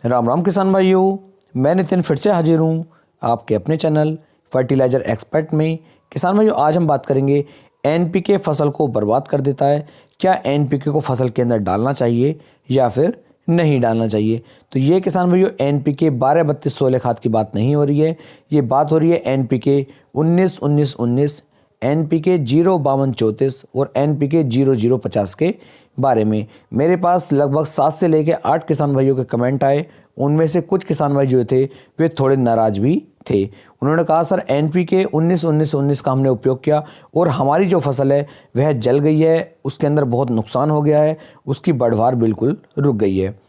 राम राम किसान भाइयों, मैं नितिन फिर से हाजिर हूँ आपके अपने चैनल फर्टिलाइज़र एक्सपर्ट में। किसान भाइयों, आज हम बात करेंगे एनपीके फसल को बर्बाद कर देता है। क्या एनपीके को फसल के अंदर डालना चाहिए या फिर नहीं डालना चाहिए? तो ये किसान भाइयों एनपीके 12-32-16 खाद की बात नहीं हो रही है, ये बात हो रही है एनपीके 19-19-19, एनपीके 0-52-34 और एनपीके 0-0-50 के बारे में। मेरे पास लगभग 7 से लेकर 8 किसान भाइयों के कमेंट आए। उनमें से कुछ किसान भाई जो थे वे थोड़े नाराज भी थे। उन्होंने कहा सर एनपीके 19-19-19 का हमने उपयोग किया और हमारी जो फसल है वह जल गई है, उसके अंदर बहुत नुकसान हो गया है, उसकी बढ़वार बिल्कुल रुक गई है।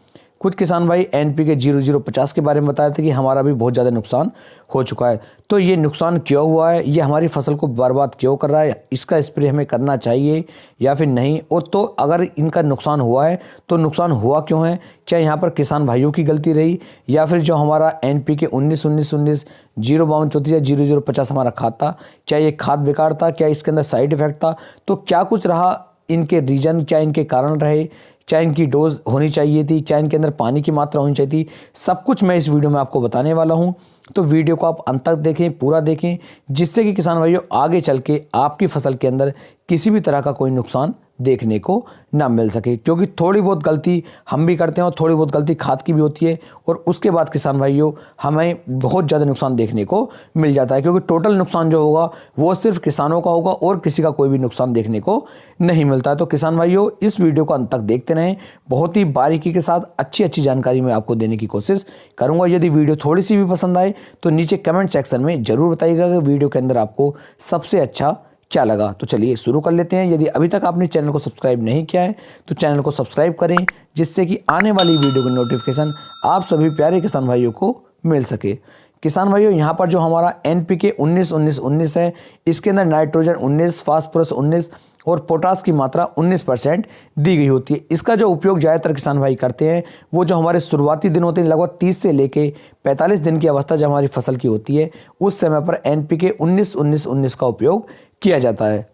कुछ किसान भाई एनपीके 0-0-50 के बारे में बताए थे कि हमारा भी बहुत ज़्यादा नुकसान हो चुका है। तो ये नुकसान क्यों हुआ है, ये हमारी फसल को बर्बाद क्यों कर रहा है, इसका स्प्रे हमें करना चाहिए या फिर नहीं? और तो अगर इनका नुकसान हुआ है तो नुकसान हुआ क्यों है? क्या यहाँ पर किसान भाइयों की गलती रही या फिर जो हमारा एनपीके 19-19-19 0-52-34 या 0-0-50 हमारा खाद था, क्या ये खाद बेकार था? क्या इसके अंदर साइड इफेक्ट था? तो क्या कुछ रहा इनके रीजन, क्या इनके कारण रहे? क्या इनकी डोज होनी चाहिए थी? क्या इनके अंदर पानी की मात्रा होनी चाहिए थी? सब कुछ मैं इस वीडियो में आपको बताने वाला हूं। तो वीडियो को आप अंत तक देखें, पूरा देखें, जिससे कि किसान भाइयों आगे चल के आपकी फसल के अंदर किसी भी तरह का कोई नुकसान देखने को ना मिल सके। क्योंकि थोड़ी बहुत गलती हम भी करते हैं और थोड़ी बहुत गलती खाद की भी होती है और उसके बाद किसान भाइयों हमें बहुत ज़्यादा नुकसान देखने को मिल जाता है। क्योंकि टोटल नुकसान जो होगा वो सिर्फ किसानों का होगा और किसी का कोई भी नुकसान देखने को नहीं मिलता है। तो किसान भाइयों इस वीडियो को अंत तक देखते रहें, बहुत ही बारीकी के साथ अच्छी जानकारी मैं आपको देने की कोशिश करूँगा। यदि वीडियो थोड़ी सी भी पसंद आए तो नीचे कमेंट सेक्शन में ज़रूर बताइएगा कि वीडियो के अंदर आपको सबसे अच्छा क्या लगा। तो चलिए शुरू कर लेते हैं। यदि अभी तक आपने चैनल को सब्सक्राइब नहीं किया है तो चैनल को सब्सक्राइब करें, जिससे कि आने वाली वीडियो की नोटिफिकेशन आप सभी प्यारे किसान भाइयों को मिल सके। किसान भाइयों यहाँ पर जो हमारा एनपीके 19-19-19 है, इसके अंदर नाइट्रोजन 19, फास्फोरस 19 और पोटास की मात्रा 19% दी गई होती है। इसका जो उपयोग ज़्यादातर किसान भाई करते हैं वो जो हमारे शुरुआती दिन होते हैं, लगभग 30 से लेके 45 दिन की अवस्था जब हमारी फसल की होती है, उस समय पर एनपीके 19-19-19 का उपयोग किया जाता है।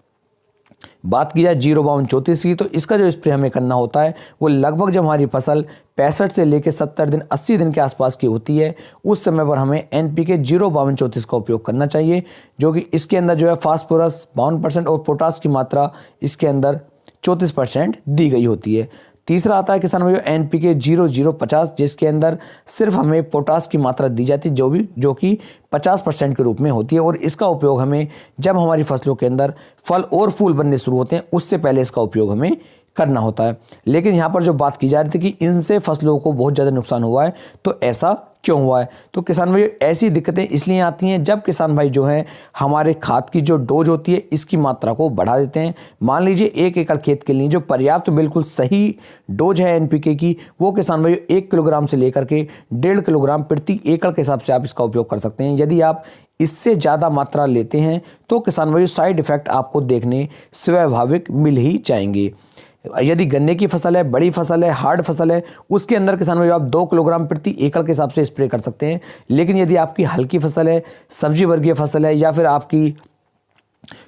बात की जाए 0-52-34 की, तो इसका जो स्प्रे हमें करना होता है वो लगभग जब हमारी फसल 65 से लेकर 70 दिन 80 दिन के आसपास की होती है, उस समय पर हमें एनपीके 0-52-34 का उपयोग करना चाहिए। जो कि इसके अंदर जो है फास्फोरस 52% और पोटास की मात्रा इसके अंदर 34% दी गई होती है। तीसरा आता है किसान भाइयों एनपीके 0-0-50, जिसके अंदर सिर्फ हमें पोटास की मात्रा दी जाती है जो कि 50% के रूप में होती है। और इसका उपयोग हमें जब हमारी फसलों के अंदर फल और फूल बनने शुरू होते हैं उससे पहले इसका उपयोग हमें करना होता है। लेकिन यहाँ पर जो बात की जा रही थी कि इनसे फसलों को बहुत ज़्यादा नुकसान हुआ है, तो ऐसा क्यों हुआ है? तो किसान भाई ऐसी दिक्कतें इसलिए आती हैं जब किसान भाई जो हैं हमारे खाद की जो डोज होती है इसकी मात्रा को बढ़ा देते हैं। मान लीजिए 1 एकड़ खेत के लिए जो पर्याप्त बिल्कुल सही डोज है एनपीके की, वो किसान भाई 1 किलोग्राम से लेकर के 1.5 किलोग्राम प्रति एकड़ के हिसाब से आप इसका उपयोग कर सकते हैं। यदि आप इससे ज़्यादा मात्रा लेते हैं तो किसान भाई साइड इफेक्ट आपको देखने स्वाभाविक मिल ही जाएंगे। यदि गन्ने की फसल है, बड़ी फसल है, हार्ड फसल है, उसके अंदर किसान भाई आप 2 किलोग्राम प्रति एकड़ के हिसाब से स्प्रे कर सकते हैं। लेकिन यदि आपकी हल्की फसल है, सब्जी वर्गीय फसल है या फिर आपकी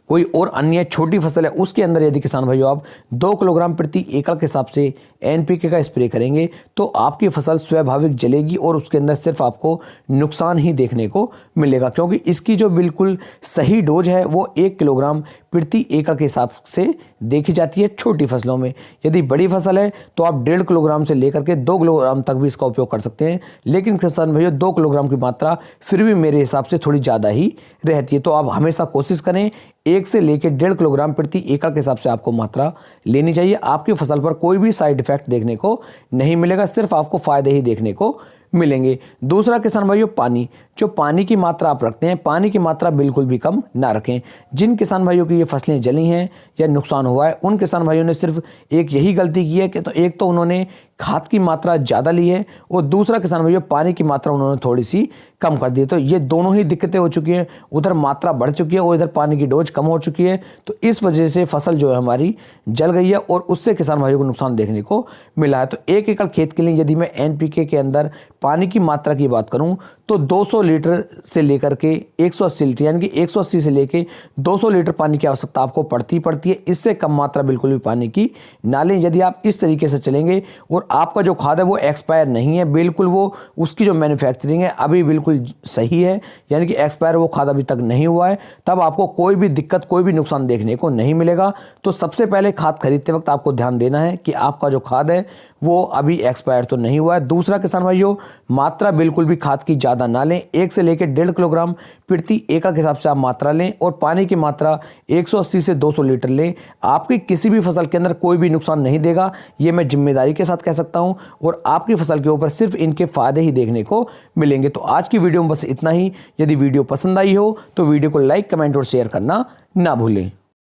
कोई और अन्य छोटी फसल है, उसके अंदर यदि किसान भाइयों आप 2 किलोग्राम प्रति एकड़ के हिसाब से एनपीके का स्प्रे करेंगे तो आपकी फसल स्वाभाविक जलेगी और उसके अंदर सिर्फ आपको नुकसान ही देखने को मिलेगा। क्योंकि इसकी जो बिल्कुल सही डोज है वो 1 किलोग्राम प्रति एकड़ के हिसाब से देखी जाती है छोटी फसलों में। यदि बड़ी फसल है तो आप 1.5 किलोग्राम से लेकर के 2 किलोग्राम तक भी इसका उपयोग कर सकते हैं। लेकिन किसान भाइयों 2 किलोग्राम की मात्रा फिर भी मेरे हिसाब से थोड़ी ज़्यादा ही रहती है। तो आप हमेशा कोशिश करें 1 से लेकर 1.5 किलोग्राम प्रति एकड़ के हिसाब से आपको मात्रा लेनी चाहिए। आपकी फसल पर कोई भी साइड इफेक्ट देखने को नहीं मिलेगा, सिर्फ आपको फायदे ही देखने को मिलेंगे। दूसरा किसान भाइयों पानी, जो पानी की मात्रा आप रखते हैं, पानी की मात्रा बिल्कुल भी कम ना रखें। जिन किसान भाइयों की ये फसलें जली हैं या नुकसान हुआ है, उन किसान भाइयों ने सिर्फ एक यही गलती की है कि तो एक तो उन्होंने खाद की मात्रा ज़्यादा ली है और दूसरा किसान भाइयों पानी की मात्रा उन्होंने थोड़ी सी कम कर दी। तो ये दोनों ही दिक्कतें हो चुकी हैं, उधर मात्रा बढ़ चुकी है और इधर पानी की डोज कम हो चुकी है। तो इस वजह से फसल जो है हमारी जल गई है और उससे किसान भाइयों को नुकसान देखने को मिला है। तो 1 एकड़ खेत के लिए यदि मैं एनपीके के अंदर पानी की मात्रा की बात करूं तो 200 लीटर से लेकर के 180 लीटर, यानी कि 180 से लेकर 200 लीटर पानी की आवश्यकता आपको पड़ती है। इससे कम मात्रा बिल्कुल भी पानी की ना लें। यदि आप इस तरीके से चलेंगे और आपका जो खाद है वो एक्सपायर नहीं है, बिल्कुल वो उसकी जो मैन्युफैक्चरिंग है अभी बिल्कुल सही है, यानी कि एक्सपायर वो खाद अभी तक नहीं हुआ है, तब आपको कोई भी दिक्कत कोई भी नुकसान देखने को नहीं मिलेगा। तो सबसे पहले खाद खरीदते वक्त आपको ध्यान देना है कि आपका जो खाद है वो अभी एक्सपायर तो नहीं हुआ है। दूसरा किसान भाइयों, मात्रा बिल्कुल भी खाद की ज़्यादा ना लें, 1 से लेकर 1.5 किलोग्राम प्रति एकड़ के हिसाब से आप मात्रा लें, और पानी की मात्रा 180 से 200 लीटर लें। आपकी किसी भी फसल के अंदर कोई भी नुकसान नहीं देगा, ये मैं जिम्मेदारी के साथ कह सकता हूं, और आपकी फसल के ऊपर सिर्फ इनके फायदे ही देखने को मिलेंगे। तो आज की वीडियो में बस इतना ही। यदि वीडियो पसंद आई हो तो वीडियो को लाइक, कमेंट और शेयर करना ना भूलें।